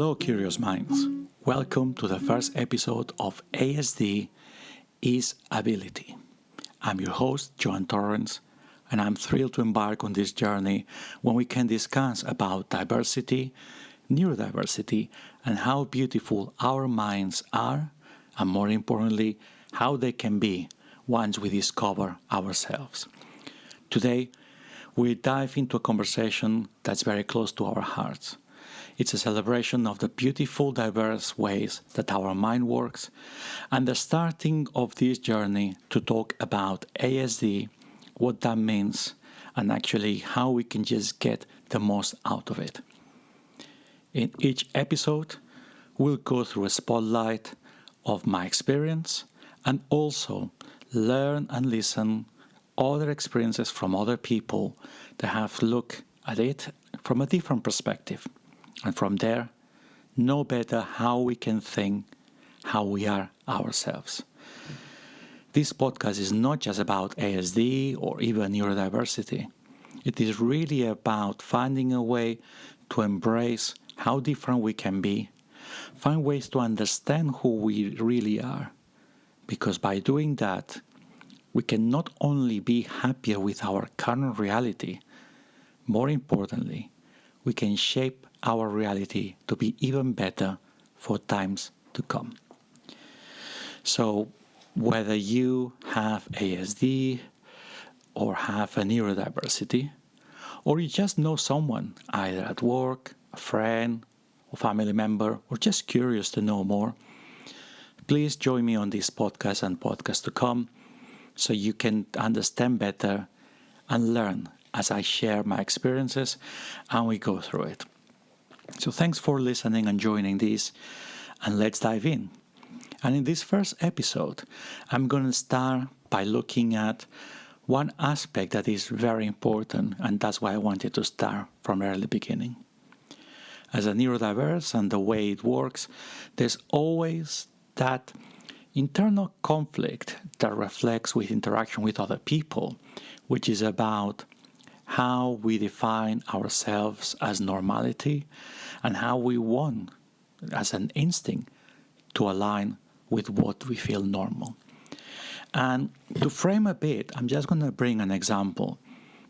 Hello, curious minds. Welcome to the first episode of ASD Is Ability. I'm your host, Joan Torrance, and I'm thrilled to embark on this journey when we can discuss about diversity, neurodiversity, and how beautiful our minds are, and more importantly, how they can be once we discover ourselves. Today, we dive into a conversation that's very close to our hearts. It's a celebration of the beautiful, diverse ways that our mind works, and the starting of this journey to talk about ASD, what that means, and actually how we can just get the most out of it. In each episode, we'll go through a spotlight of my experience and also learn and listen other experiences from other people that have looked at it from a different perspective. And from there, know better how we can think, how we are ourselves. This podcast is not just about ASD or even neurodiversity. It is really about finding a way to embrace how different we can be, find ways to understand who we really are. Because by doing that, we can not only be happier with our current reality, more importantly, we can shape our reality to be even better for times to come. So, whether you have ASD or have a neurodiversity, or you just know someone, either at work, a friend, or family member, or just curious to know more, please join me on this podcast and podcasts to come so you can understand better and learn as I share my experiences and we go through it. So thanks for listening and joining this, and let's dive in. And in this first episode, I'm going to start by looking at one aspect that is very important, and that's why I wanted to start from early beginning. As a neurodiverse and the way it works, there's always that internal conflict that reflects with interaction with other people, which is about how we define ourselves as normality and how we want, as an instinct, to align with what we feel normal. And to frame a bit, I'm just going to bring an example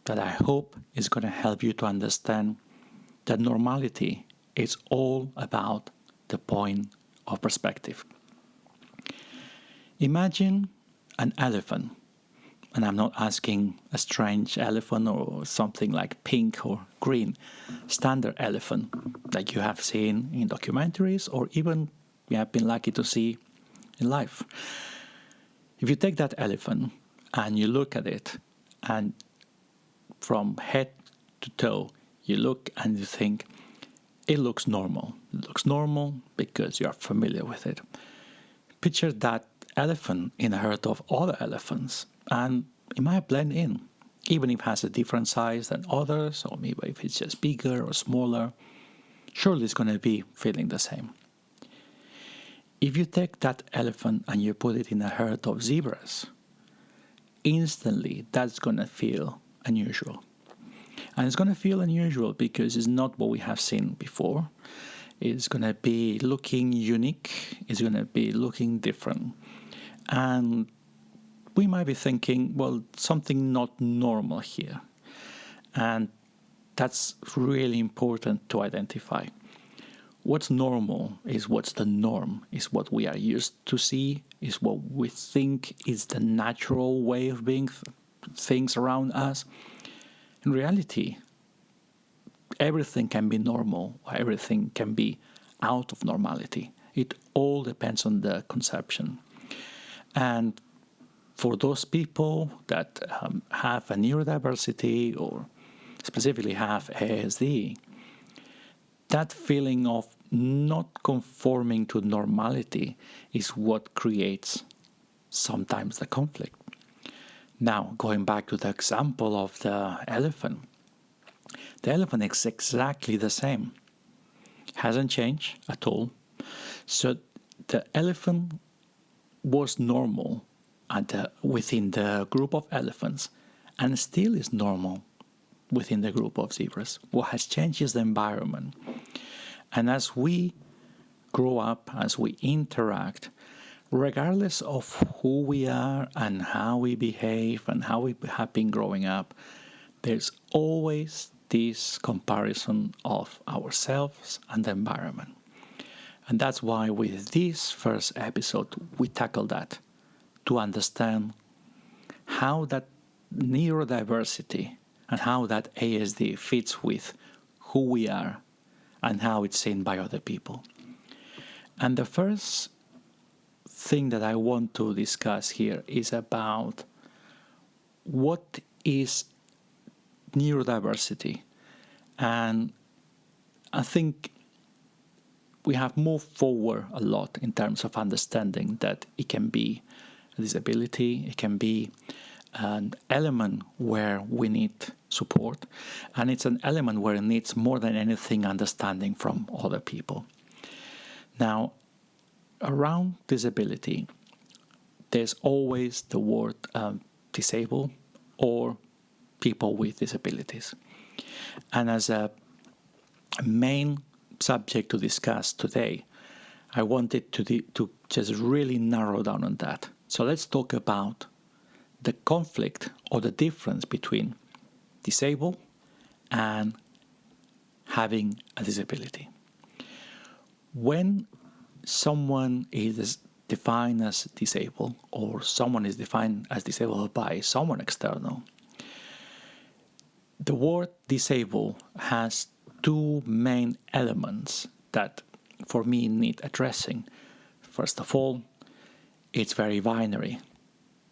that I hope is going to help you to understand that normality is all about the point of perspective. Imagine an elephant. And I'm not asking a strange elephant or something like pink or green, standard elephant that you have seen in documentaries or even you have been lucky to see in life. If you take that elephant and you look at it, and from head to toe, you look and you think, it looks normal. It looks normal because you are familiar with it. Picture that elephant in a herd of other elephants, and it might blend in, even if it has a different size than others, or maybe if it's just bigger or smaller, surely it's going to be feeling the same. If you take that elephant and you put it in a herd of zebras, instantly that's going to feel unusual. And it's going to feel unusual because it's not what we have seen before. It's going to be looking unique, it's going to be looking different. And we might be thinking, well, something not normal here. And that's really important to identify. What's normal is what's the norm, is what we are used to see, is what we think is the natural way of being things around us. In reality, everything can be normal, or everything can be out of normality. It all depends on the conception. And for those people that have a neurodiversity or specifically have ASD, that feeling of not conforming to normality is what creates sometimes the conflict. Now, going back to the example of the elephant is exactly the same. Hasn't changed at all. So the elephant was normal within the group of elephants and still is normal within the group of zebras. What has changed is the environment. And as we grow up, as we interact, regardless of who we are and how we behave and how we have been growing up, there's always this comparison of ourselves and the environment. And that's why with this first episode, we tackle that to understand how that neurodiversity and how that ASD fits with who we are and how it's seen by other people. And the first thing that I want to discuss here is about what is neurodiversity. And I think we have moved forward a lot in terms of understanding that it can be a disability, it can be an element where we need support, and it's an element where it needs more than anything understanding from other people. Now, around disability, there's always the word disabled or people with disabilities. And as a main subject to discuss today, I wanted to just really narrow down on that. So let's talk about the conflict or the difference between disabled and having a disability. When someone is defined as disabled or someone is defined as disabled by someone external, the word disabled has two main elements that for me need addressing. First of all, it's very binary.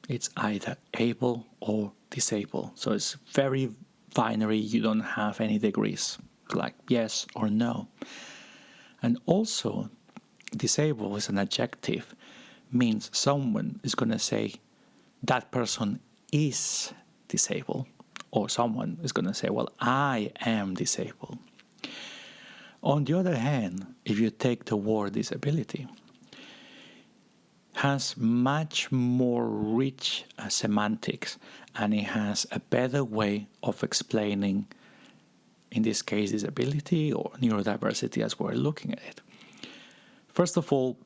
It's either able or disabled. So it's very binary. You don't have any degrees, like yes or no. And also, disabled is an adjective, means someone is going to say that person is disabled, or someone is going to say, well, I am disabled. On the other hand, if you take the word disability, has much more rich semantics, and it has a better way of explaining, in this case, disability or neurodiversity as we're looking at it. First of all,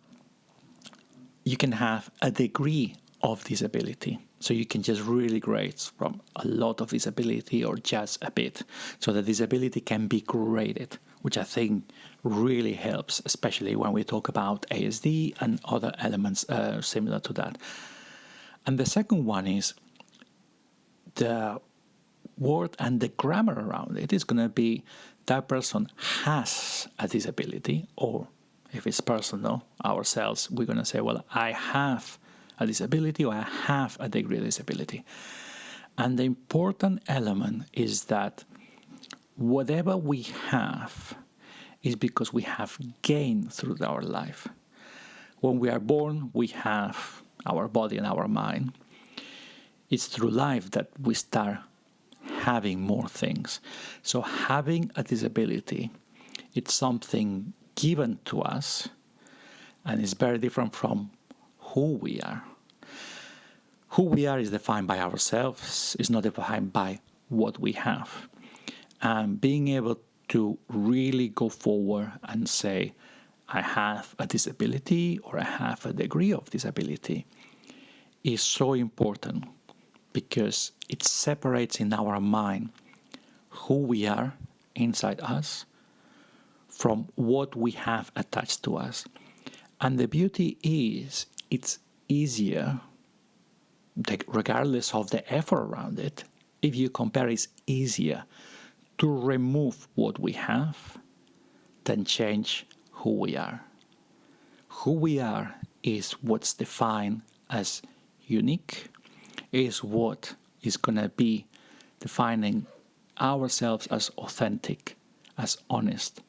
you can have a degree of disability. So you can just really grade from a lot of disability or just a bit. So the disability can be graded, which I think really helps, especially when we talk about ASD and other elements similar to that. And the second one is the word and the grammar around it is going to be that person has a disability, or if it's personal, ourselves, we're going to say, well, I have a disability or I have a degree of disability. And the important element is that whatever we have is because we have gained through our life. When we are born, we have our body and our mind. It's through life that we start having more things. So having a disability, it's something given to us, and it's very different from who we are. Who we are is defined by ourselves, it's not defined by what we have. And being able to really go forward and say, I have a disability or I have a degree of disability is so important, because it separates in our mind who we are inside us from what we have attached to us. And the beauty is it's easier, regardless of the effort around it, if you compare, it's easier to remove what we have than change who we are. Who we are is what's defined as unique, is what is going to be defining ourselves as authentic, as honest,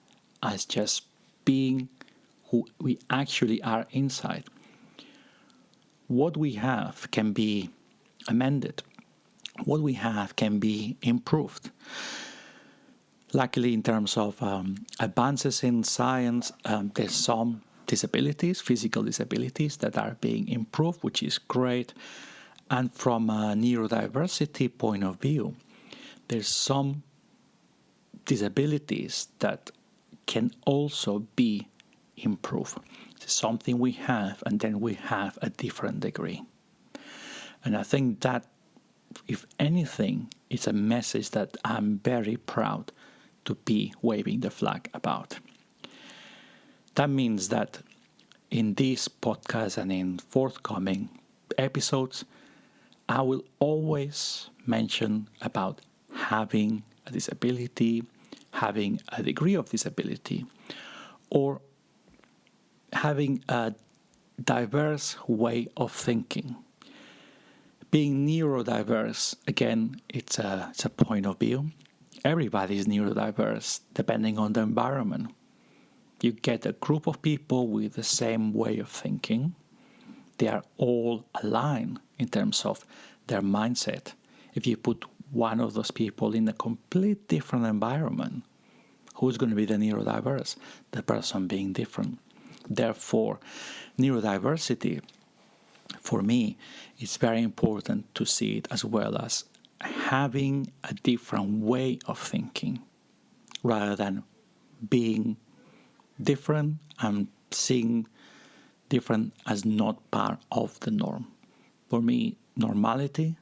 as just being who we actually are inside. What we have can be amended. What we have can be improved. Luckily, in terms of advances in science, there's some disabilities, physical disabilities, that are being improved, which is great. And from a neurodiversity point of view, there's some disabilities that can also be improve. It's something we have, and then we have a different degree. And I think that, if anything, it's a message that I'm very proud to be waving the flag about. That means that in this podcast and in forthcoming episodes, I will always mention about having a disability, having a degree of disability, or having a diverse way of thinking. Being neurodiverse, again, it's a point of view. Everybody is neurodiverse depending on the environment. You get a group of people with the same way of thinking. They are all aligned in terms of their mindset. If you put one of those people in a complete different environment, who's going to be the neurodiverse? The person being different. Therefore, neurodiversity, for me, is very important to see it as well as having a different way of thinking, rather than being different and seeing different as not part of the norm. For me, normality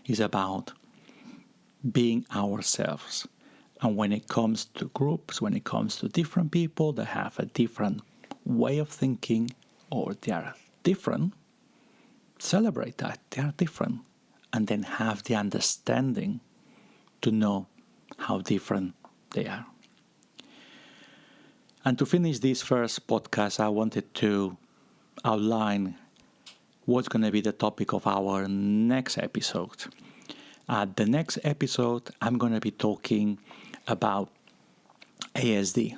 is about being ourselves. And when it comes to groups, when it comes to different people that have a different way of thinking, or they are different, celebrate that they are different, and then have the understanding to know how different they are. And to finish this first podcast, I wanted to outline what's going to be the topic of our next episode. The next episode, I'm going to be talking about ASD,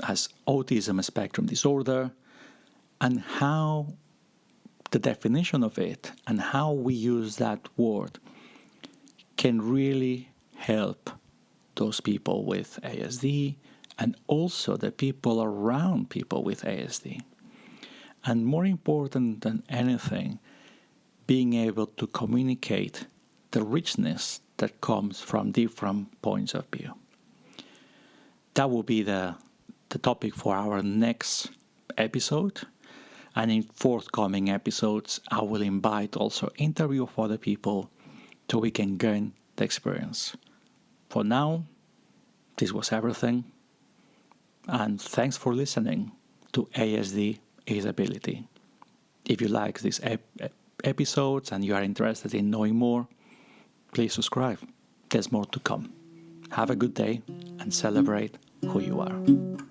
as autism spectrum disorder, and how the definition of it and how we use that word can really help those people with ASD and also the people around people with ASD. And more important than anything, being able to communicate the richness that comes from different points of view. That will be the topic for our next episode. And in forthcoming episodes, I will invite also interview of other people so we can gain the experience. For now, this was everything. And thanks for listening to ASD Is Ability. If you like these episodes and you are interested in knowing more, please subscribe. There's more to come. Have a good day and celebrate who you are.